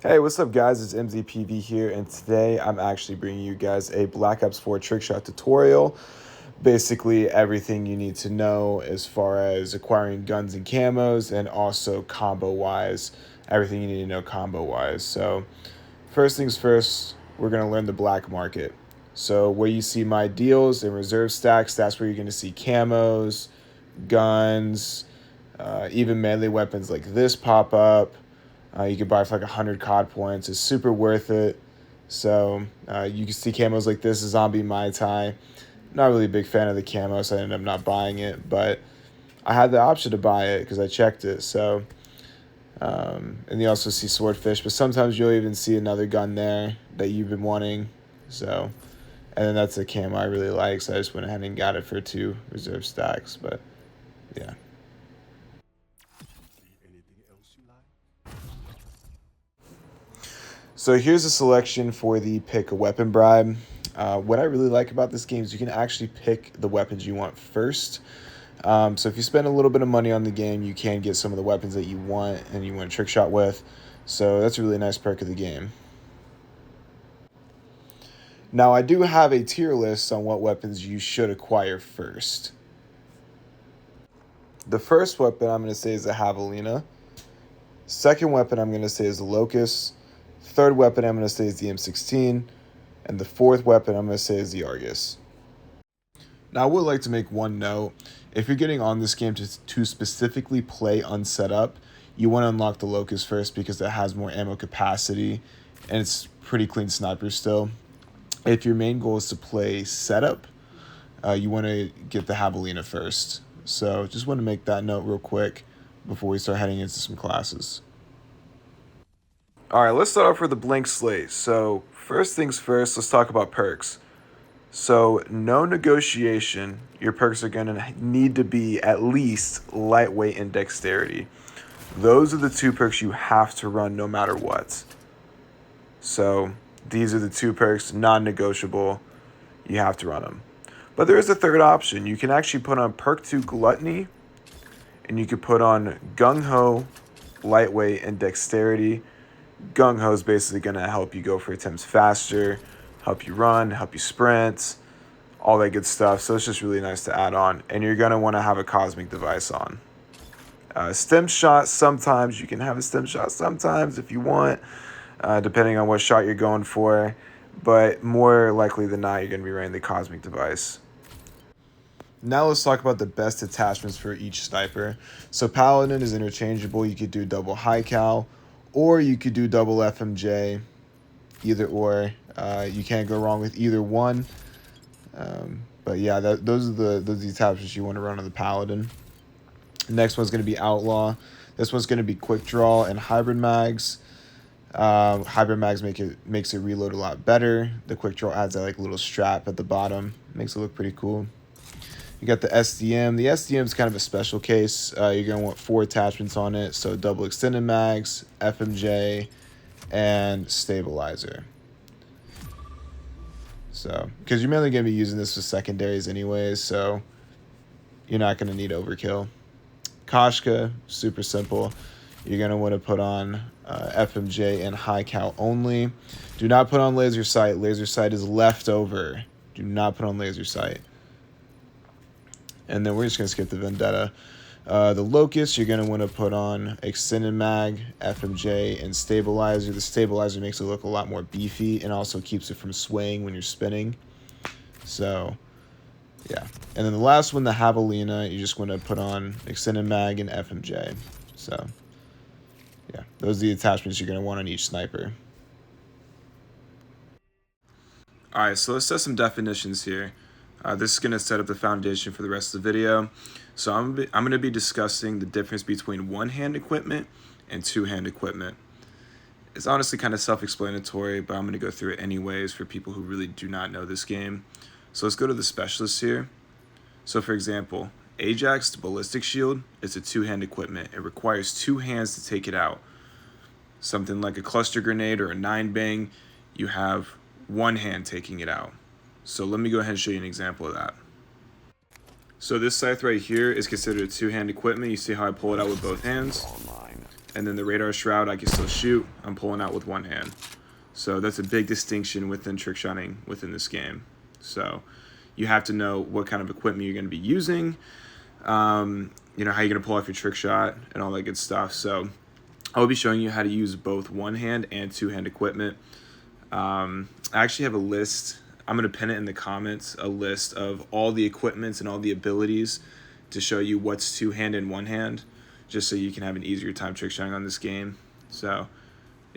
Hey, what's up guys, it's MZPV here, and today I'm actually bringing you guys a Black Ops 4 trickshot tutorial. Basically everything you need to know as far as acquiring guns and camos, and also combo wise, everything you need to know combo wise. So first things first, we're going to learn the black market. So where you see my deals and reserve stacks, that's where you're going to see camos, guns, even melee weapons like this pop up. You can buy for like 100 COD points. It's super worth it. So you can see camos like this, a zombie Mai Tai. Not really a big fan of the camo, so I ended up not buying it. But I had the option to buy it because I checked it. So and you also see swordfish, but sometimes you'll even see another gun there that you've been wanting. So, and then that's a camo I really like, so I just went ahead and got it for 2 reserve stacks. But yeah. So here's a selection for the pick a weapon bribe. What I really like about this game is you can actually pick the weapons you want first. So if you spend a little bit of money on the game, you can get some of the weapons that you want and you want to trick shot with. So that's a really nice perk of the game. Now I do have a tier list on what weapons you should acquire first. The first weapon I'm going to say is the Javelina. Second weapon I'm going to say is the Locus. Third weapon I'm going to say is the M16. And the fourth weapon I'm going to say is the Argus. Now I would like to make one note. If you're getting on this game to specifically play unset up, you want to unlock the Locus first because it has more ammo capacity and it's pretty clean sniper still. If your main goal is to play setup, you want to get the Javelina first. So just want to make that note real quick before we start heading into some classes. All right, let's start off with the blank slate. So first things first, let's talk about perks. So no negotiation, your perks are going to need to be at least lightweight and dexterity. Those are the 2 perks you have to run no matter what. So these are the 2 perks, non-negotiable. You have to run them. But there is a third option. You can actually put on perk 2 gluttony, and you can put on gung-ho, lightweight, and dexterity. Gung-ho is basically going to help you go for attempts faster, help you run, help you sprint, all that good stuff. So it's just really nice to add on. And you're going to want to have a cosmic device on. Stem shot, sometimes you can have a stem shot sometimes if you want, depending on what shot you're going for. But more likely than not, you're going to be running the cosmic device. Now let's talk about the best attachments for each sniper. So Paladin is interchangeable. You could do double high cal, or you could do double FMJ, either or. You can't go wrong with either one. But yeah, those are the attachments you want to run on the Paladin. Next one's going to be Outlaw. This one's going to be Quick Draw and Hybrid Mags. Hybrid Mags makes it reload a lot better. The Quick Draw adds that like little strap at the bottom. Makes it look pretty cool. You got the SDM. The SDM is kind of a special case. You're going to want 4 attachments on it. So double extended mags, FMJ, and stabilizer. So, because you're mainly going to be using this for secondaries anyways, so you're not going to need overkill. Koshka, super simple. You're going to want to put on FMJ and high cal only. Do not put on laser sight. Laser sight is leftover. Do not put on laser sight. And then we're just going to skip the Vendetta. The Locus, you're going to want to put on extended mag, FMJ, and stabilizer. The stabilizer makes it look a lot more beefy and also keeps it from swaying when you're spinning. So, yeah. And then the last one, the Javelina, you just want to put on extended mag and FMJ. So, yeah, those are the attachments you're going to want on each sniper. All right, so let's set some definitions here. This is going to set up the foundation for the rest of the video. So I'm going to be discussing the difference between one-hand equipment and two-hand equipment. It's honestly kind of self-explanatory, but I'm going to go through it anyways for people who really do not know this game. So let's go to the specialists here. So for example, Ajax Ballistic Shield is a two-hand equipment. It requires 2 hands to take it out. Something like a cluster grenade or a 9-bang, you have 1 hand taking it out. So let me go ahead and show you an example of that. So this Scythe right here is considered a 2-hand equipment. You see how I pull it out with both hands? and then the radar shroud I can still shoot. I'm pulling out with one hand. So that's a big distinction within trickshotting within this game. So you have to know what kind of equipment you're going to be using, you know, how you're going to pull off your trick shot and all that good stuff. So I'll be showing you how to use both one-hand and two-hand equipment. I actually have a list. I'm going to pin it in the comments, a list of all the equipments and all the abilities to show you what's two-hand and one-hand, just so you can have an easier time trickshotting on this game. So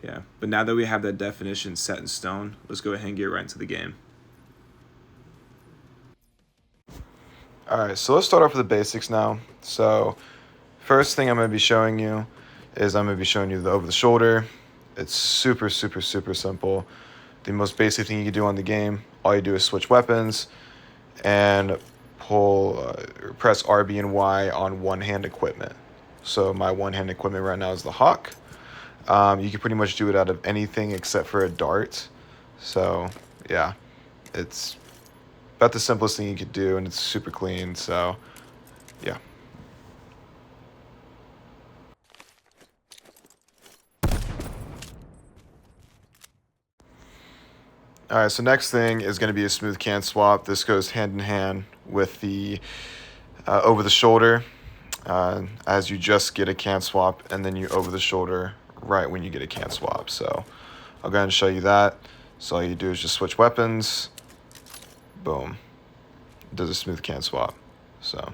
yeah, but now that we have that definition set in stone, let's go ahead and get right into the game. All right, so let's start off with the basics now. So first thing I'm going to be showing you is I'm going to be showing you the over the shoulder. It's super simple. The most basic thing you can do on the game, all you do is switch weapons and press RB and Y on one-hand equipment. So my one-hand equipment right now is the Hawk. You can pretty much do it out of anything except for a dart. So yeah, it's about the simplest thing you could do, and it's super clean. So yeah. All right, so next thing is going to be a smooth can swap. This goes hand in hand with the over the shoulder, as you just get a can swap, and then you over the shoulder right when you get a can swap. So I'll go ahead and show you that. So all you do is just switch weapons. Boom. It does a smooth can swap. So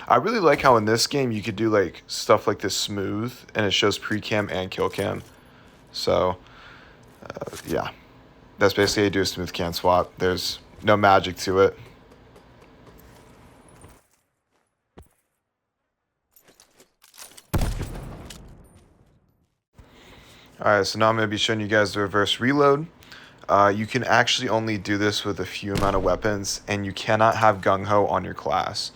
I really like how in this game you could do like stuff like this smooth, and it shows pre-cam and kill cam. So yeah, that's basically how you do a smooth can swap. There's no magic to it. Alright, so now I'm going to be showing you guys the reverse reload. You can actually only do this with a few amount of weapons, and you cannot have gung-ho on your class.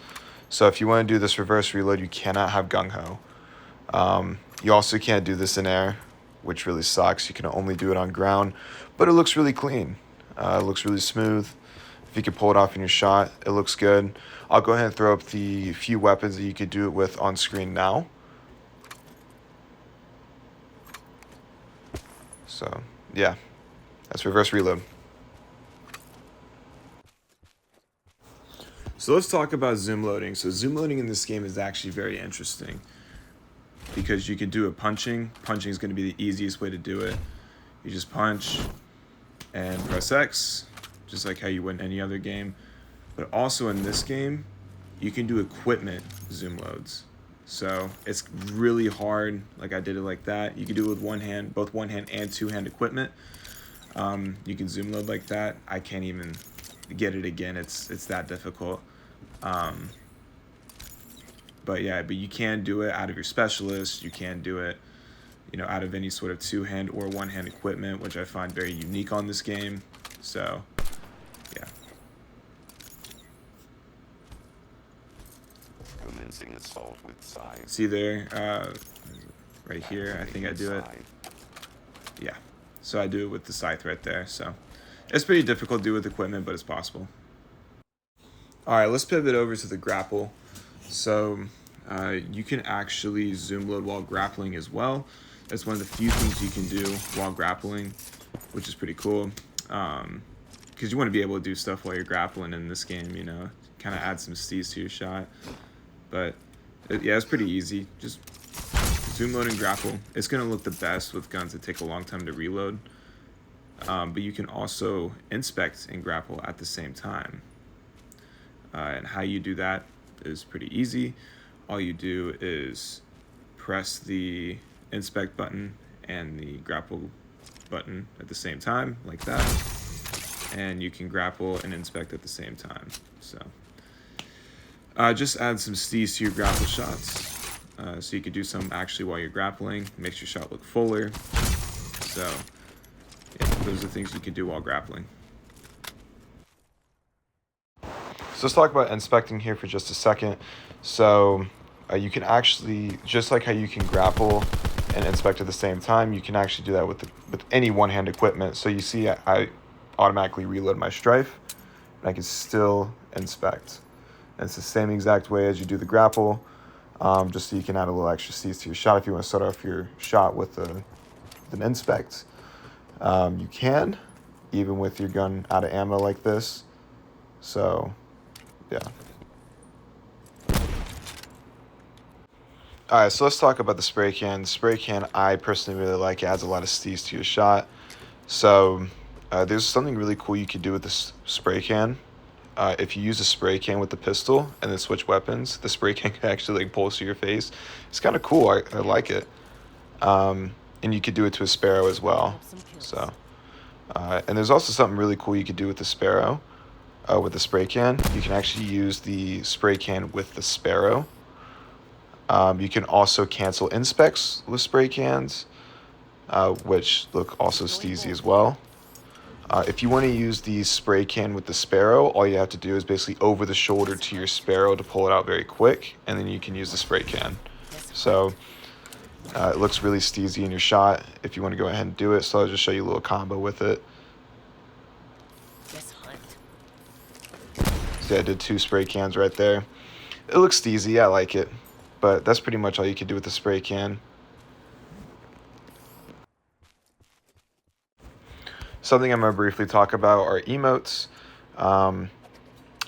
So if you want to do this reverse reload, you cannot have gung-ho. You also can't do this in air, which really sucks. You can only do it on ground, but it looks really clean. It looks really smooth. If you can pull it off in your shot, it looks good. I'll go ahead and throw up the few weapons that you could do it with on screen now. So yeah, that's reverse reload. So let's talk about zoom loading. So zoom loading in this game is actually very interesting because you can do it punching. Punching is going to be the easiest way to do it. You just punch and press X, just like how you would in any other game. But also in this game, you can do equipment zoom loads. So it's really hard, like I did it like that. You can do it with one hand, both one hand and two hand equipment. You can zoom load like that. I can't even get it again. It's that difficult. But yeah, but you can do it out of your specialist. You can do it, you know, out of any sort of two hand or one hand equipment, which I find very unique on this game. So yeah. Assault with Scythe. See there, right here, I think I do it. Yeah, so I do it with the Scythe right there. So it's pretty difficult to do with equipment, but it's possible. All right, let's pivot over to the grapple. So you can actually zoom load while grappling as well. That's one of the few things you can do while grappling, which is pretty cool. Because you want to be able to do stuff while you're grappling in this game, you know, kind of add some steez to your shot. But yeah, it's pretty easy. Just zoom load and grapple. It's going to look the best with guns that take a long time to reload. But you can also inspect and grapple at the same time. And how you do that is pretty easy. All you do is press the inspect button and the grapple button at the same time, like that. And you can grapple and inspect at the same time. So just add some steez to your grapple shots. So you could do some actually while you're grappling. Makes your shot look fuller. So yeah, those are things you can do while grappling. So let's talk about inspecting here for just a second. So you can actually, just like how you can grapple and inspect at the same time, you can actually do that with any one-hand equipment. So you see I automatically reload my Strife, and I can still inspect. And it's the same exact way as you do the grapple. just so you can add a little extra Cs to your shot. If you want to start off your shot with an inspect, you can, even with your gun out of ammo like this. So, yeah. Alright, so let's talk about the spray can. The spray can, I personally really like. It adds a lot of Cs to your shot. So, there's something really cool you could do with this spray can. If you use a spray can with the pistol and then switch weapons, the spray can can actually like pulse to your face. It's kind of cool. I like it. And you could do it to a Sparrow as well. So, and there's also something really cool you could do with the Sparrow, with the spray can. You can actually use the spray can with the Sparrow. You can also cancel inspects with spray cans, which look also steezy as well. If you want to use the spray can with the Sparrow, all you have to do is basically over the shoulder to your Sparrow to pull it out very quick, and then you can use the spray can. So it looks really steezy in your shot if you want to go ahead and do it. So I'll just show you a little combo with it. So I did 2 spray cans right there. It looks steezy, I like it. But that's pretty much all you can do with the spray can. Something I'm going to briefly talk about are emotes. A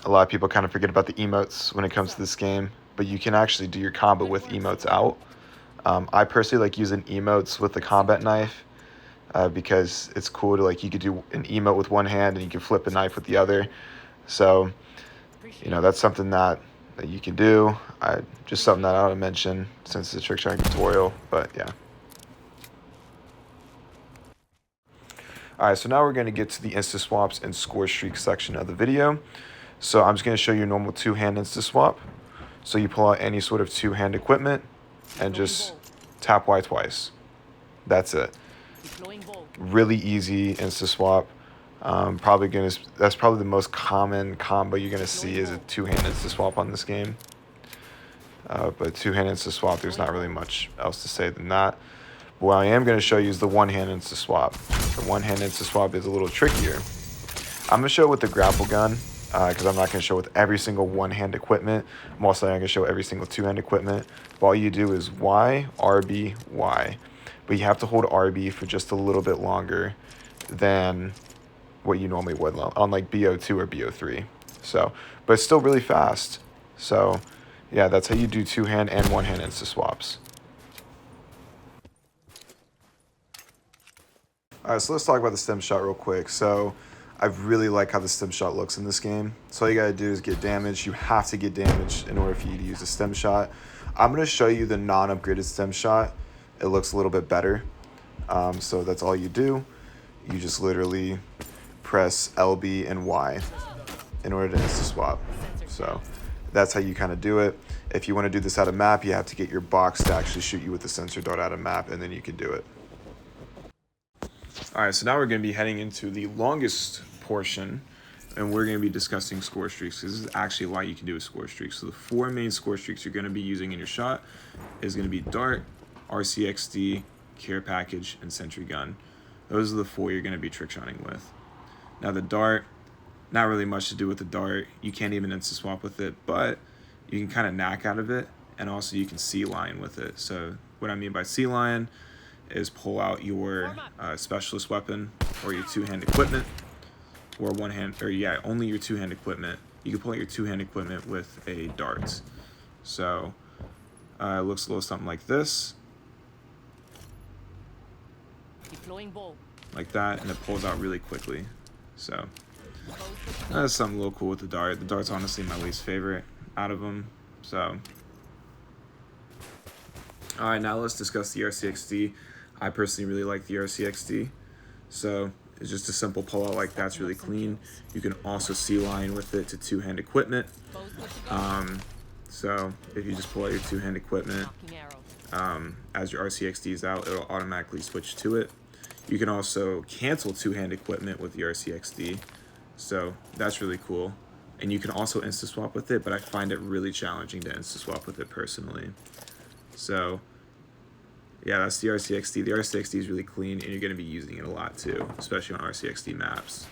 lot of people kind of forget about the emotes when it comes to this game, but you can actually do your combo with emotes out. I personally like using emotes with the combat knife because it's cool to, like, you could do an emote with one hand and you can flip a knife with the other. So, you know, that's something that you can do. Just something that I want to mention since it's a trickshotting tutorial, but yeah. Alright, so now we're going to get to the Instaswaps and Scorestreaks section of the video. So I'm just going to show you a normal 2-hand Instaswap. So you pull out any sort of 2-hand equipment and just tap Y twice. That's it. Really easy Instaswap. That's probably the most common combo you're going to see is a 2-hand Instaswap on this game. But 2-hand Instaswap, there's not really much else to say than that. What I am going to show you is the 1-hand Instaswap. The 1-hand Instaswap is a little trickier. I'm going to show it with the grapple gun because I'm not going to show with every single 1-hand equipment. I'm also not going to show every single 2-hand equipment. All you do is Y, RB, Y. But you have to hold RB for just a little bit longer than what you normally would on like BO2 or BO3. So, but it's still really fast. So, yeah, that's how you do 2-hand and 1-hand Instaswaps. Alright, so let's talk about the stem shot real quick. So, I really like how the stem shot looks in this game. So all you gotta do is get damage. You have to get damage in order for you to use a stem shot. I'm gonna show you the non-upgraded stem shot. It looks a little bit better. So that's all you do. You just literally press LB and Y in order to Instaswap. So that's how you kind of do it. If you want to do this out of map, you have to get your box to actually shoot you with the sensor dart out of map, and then you can do it. Alright, so now we're going to be heading into the longest portion, and we're going to be discussing Scorestreaks. This is actually why you can do a Scorestreak. So the 4 main Scorestreaks you're going to be using in your shot is going to be Dart, RCXD, Care Package, and Sentry Gun. Those are the 4 you're going to be trickshotting with. Now the Dart, not really much to do with the Dart. You can't even Instaswap with it, but you can kind of knack out of it, and also you can Sea Lion with it. So what I mean by Sea Lion is pull out your specialist weapon or your 2-hand equipment, or only your 2-hand equipment. You can pull out your 2-hand equipment with a dart. So it looks a little something like this, like that, and it pulls out really quickly. So that's something a little cool with the dart. The dart's honestly my least favorite out of them. So all right, now let's discuss the RCXD. I personally really like the RCXD. So it's just a simple pull out like that's really clean. You can also Sea Lion with it to 2-hand equipment. So if you just pull out your 2-hand equipment, as your RCXD is out, it'll automatically switch to it. You can also cancel 2-hand equipment with the RCXD. So that's really cool. And you can also Instaswap with it, but I find it really challenging to Instaswap with it personally. So yeah, that's the RCXD. The RCXD is really clean, and you're going to be using it a lot too, especially on RCXD maps.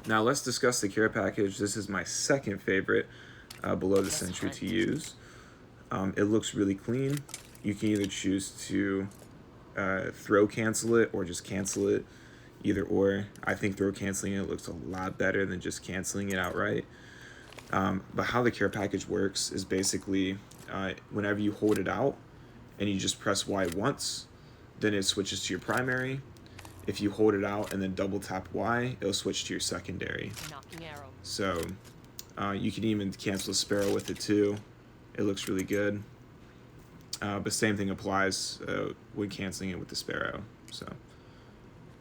Now let's discuss the Care Package. This is my second favorite below the Sentry to use. It looks really clean. You can either choose to throw cancel it or just cancel it, either or. I think throw canceling it looks a lot better than just canceling it outright. But how the care package works is basically whenever you hold it out and you just press Y once, then it switches to your primary. If you hold it out and then double tap Y, it'll switch to your secondary. So you can even cancel a Sparrow with it too. It looks really good. But same thing applies when canceling it with the Sparrow. So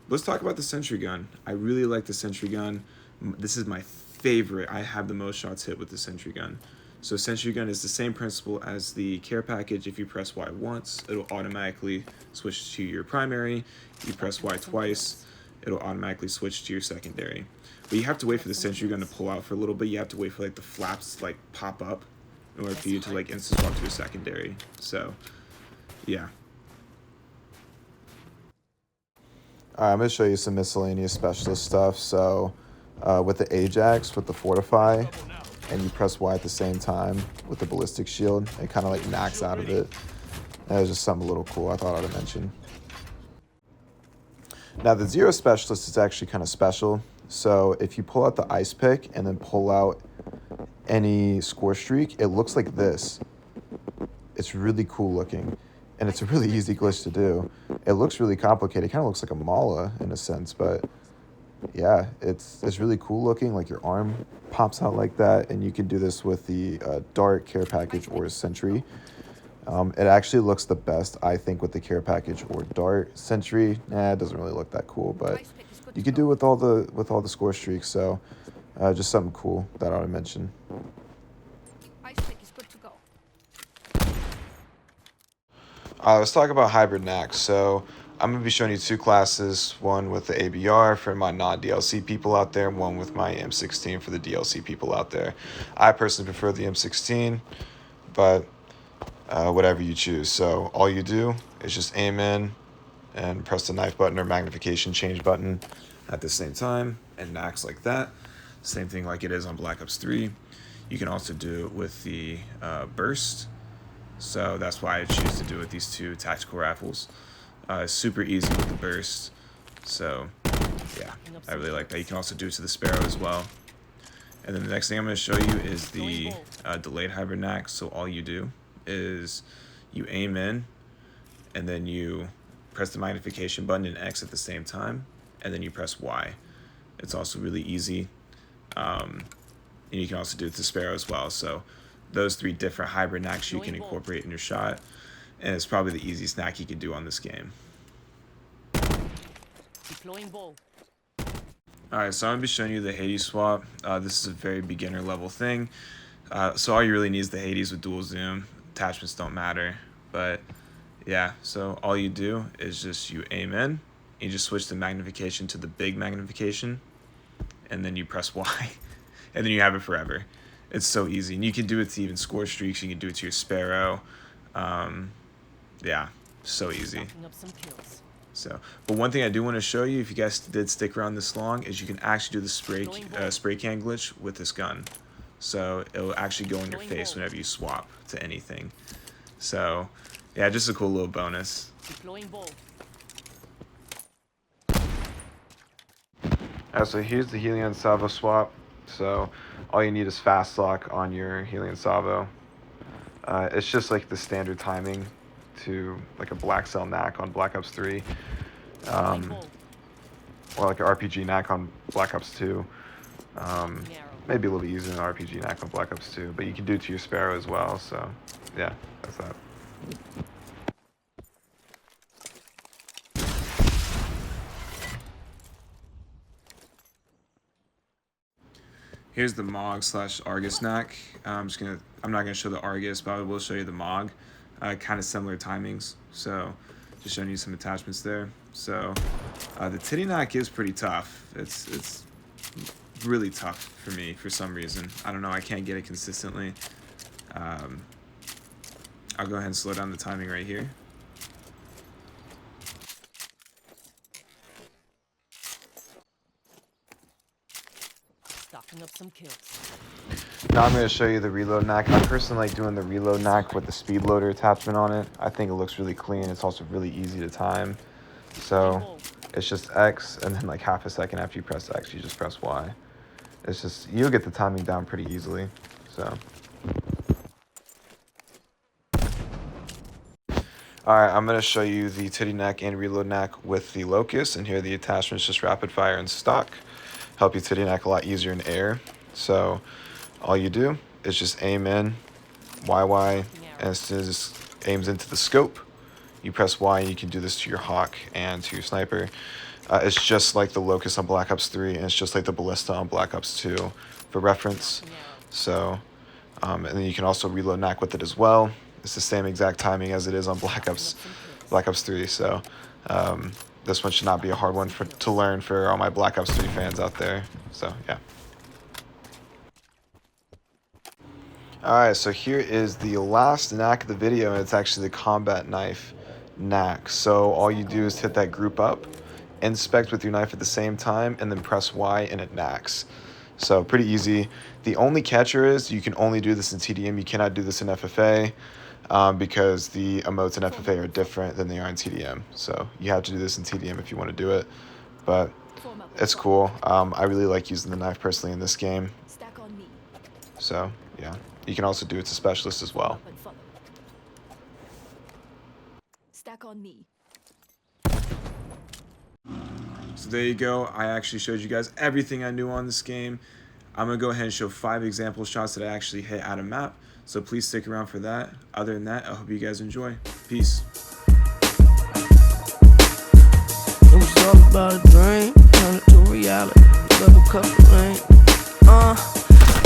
let's talk about the Sentry Gun. I really like the Sentry Gun. This is my favorite. I have the most shots hit with the Sentry Gun. So Sentry Gun is the same principle as the care package. If you press Y once, it'll automatically switch to your primary. You press Y twice, it'll automatically switch to your secondary. But you have to wait for the Sentry Gun to pull out for a little bit. You have to wait for like the flaps to like pop up in order for you to like Instaswap to your secondary. So yeah. Alright, I'm going to show you some miscellaneous specialist stuff. So with the Ajax, with the Fortify, and you press Y at the same time with the Ballistic Shield, it kind of like Nacs out of it. That was just something a little cool I thought I'd mention. Now the Zero Specialist is actually kind of special. So if you pull out the Ice Pick and then pull out any Scorestreak, it looks like this. It's really cool looking. And it's a really easy glitch to do. It looks really complicated. It kind of looks like a Mala in a sense, but yeah, it's really cool looking. Like your arm pops out like that, and you can do this with the Dart care package or Sentry. It actually looks the best, I think, with the care package or Dart. Sentry, it doesn't really look that cool, but you could do it with all the Scorestreaks. So just something cool that I ought to mention. Let's talk about hybrid Nacs. So I'm going to be showing you two classes, one with the ABR for my non-DLC people out there, and one with my M16 for the DLC people out there. I personally prefer the M16, but whatever you choose. So all you do is just aim in and press the knife button or magnification change button at the same time, and Nacs like that. Same thing like it is on Black Ops 3. You can also do it with the burst. So that's why I choose to do it with these two tactical rifles. Super easy with the burst. So yeah, I really like that. You can also do it to the Sparrow as well. And then the next thing I'm going to show you is the delayed hybrid Nac. So all you do is you aim in, and then you press the magnification button and X at the same time, and then you press Y. It's also really easy. And you can also do it to Sparrow as well. So those three different hybrid Nacs you can incorporate in your shot, and it's probably the easiest Nac you can do on this game. Alright, so I'm going to be showing you the Hades swap. This is a very beginner level thing. So all you really need is the Hades with dual zoom. Attachments don't matter. But yeah, so all you do is just you aim in, you just switch the magnification to the big magnification, and then you press Y, and then you have it forever. It's so easy, and you can do it to even Scorestreaks. You can do it to your Sparrow. Yeah, so easy. So, but one thing I do want to show you, if you guys did stick around this long, is you can actually do the spray can glitch with this gun. So it'll actually go in your face whenever you swap to anything. So yeah, just a cool little bonus. So here's the Hellion Salvo swap. So all you need is fast lock on your Hellion Salvo. It's just like the standard timing to like a Black Cell Nac on Black Ops 3. Or like an RPG Nac on Black Ops 2. Maybe a little easier than an RPG Nac on Black Ops 2, but you can do it to your Sparrow as well. So yeah, that's that. Here's the Mog / Argus Nac. I'm not gonna show the Argus, but I will show you the Mog. Kind of similar timings, so just showing you some attachments there. So the Titty Nac is pretty tough. It's really tough for me for some reason. I don't know. I can't get it consistently. I'll go ahead and slow down the timing right here. Racking up some kills. Now I'm going to show you the reload Nac. I personally like doing the reload Nac with the speed loader attachment on it. I think it looks really clean. It's also really easy to time. So it's just X, and then like half a second after you press X, you just press Y. It's just, you'll get the timing down pretty easily. So. Alright, I'm going to show you the titty Nac and reload Nac with the Locus, and here the attachment's just rapid fire in stock. Help you titty Nac a lot easier in air. So all you do is just aim in, YY, and as soon as it aims into the scope, you press Y, and you can do this to your Hawk and to your Sniper. It's just like the Locus on Black Ops 3, and it's just like the Ballista on Black Ops 2 for reference. So, and then you can also reload Nac with it as well. It's the same exact timing as it is on Black Ops 3. So, this one should not be a hard one to learn for all my Black Ops 3 fans out there. So, yeah. Alright, so here is the last Nac of the video, and it's actually the combat knife Nac. So all you do is hit that group up, inspect with your knife at the same time, and then press Y and it Nacs. So pretty easy. The only catcher is you can only do this in TDM. You cannot do this in FFA because the emotes in FFA are different than they are in TDM. So you have to do this in TDM if you want to do it. But it's cool. I really like using the knife personally in this game. So yeah. You can also do it to specialist as well. Stack on me. So there you go. I actually showed you guys everything I knew on this game. I'm going to go ahead and show 5 example shots that I actually hit out of map. So please stick around for that. Other than that, I hope you guys enjoy. Peace. It was all about a dream, turned it to reality. Level cup of rain.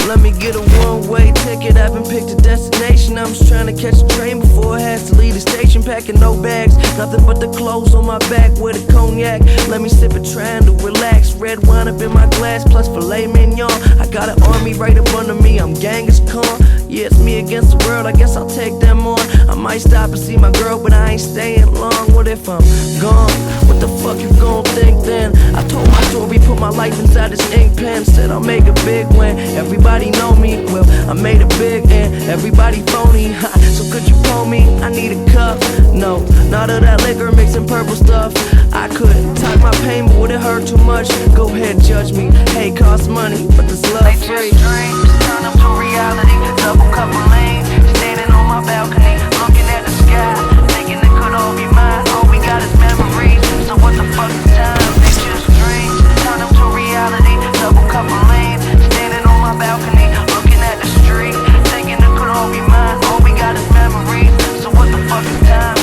Let me get a one-way ticket. I've been picked a destination. I'm just trying to catch a train before it has to leave the station. Packing no bags, nothing but the clothes on my back with a cognac. Let me sip it, trying to relax. Red wine up in my glass, plus filet mignon. I got an army right up under me. I'm Genghis Khan. Yeah, it's me against the world. I guess I'll take them on. I might stop and see my girl, but I ain't staying long. What if I'm gone? What the fuck you gon' think then? I told my story, put my life inside this ink pen. Said I'll make a big win. Everybody know me, well, I made it big and everybody phony. So could you pull me? I need a cup. No, not of that liquor mixing purple stuff. I could talk my pain, but would it hurt too much? Go ahead, judge me. Hey, cost money, but this love free. Dreams turn up to reality. Double cup of lean, standing on my balcony, looking at the sky, thinking it could all be mine. All we got is memories. So what the fuck is time? They just dreams turn up to reality. Double cup of lean, standing on my balcony, looking at the street, thinking it could all be mine. All we got is memories. So what the fuck is time?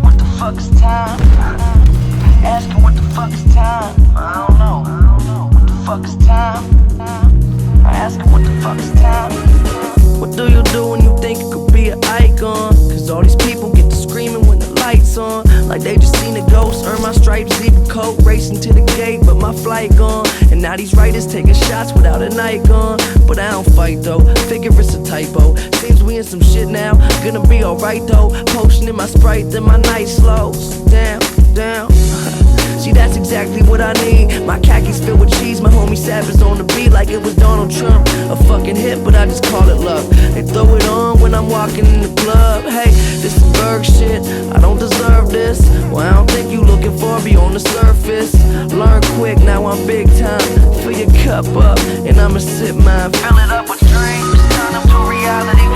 What the fuck is time? Asking what the fuck is time? I don't know. What the fuck is time? Asking what the fuck is time? What do you do when you think it could be an icon? Cause all these people get to screaming when the lights on, like they just seen a ghost. Earn my stripes, zebra coat, racing to the gate, but my flight gone. And now these writers taking shots without an icon. But I don't fight though, figure it's a typo. Seems we in some shit now, gonna be alright though. Potion in my Sprite, then my night slows down. See, that's exactly what I need. My khakis filled with cheese, my homie Savage on the beat like it was Donald Trump. A fucking hit, but I just call it love. They throw it on when I'm walking in the club. Hey, this is Berg shit, I don't deserve this. Well, I don't think you looking for me on the surface. Learn quick, now I'm big time. Fill your cup up, and I'ma sip mine. Fill it up with dreams, turn them to reality.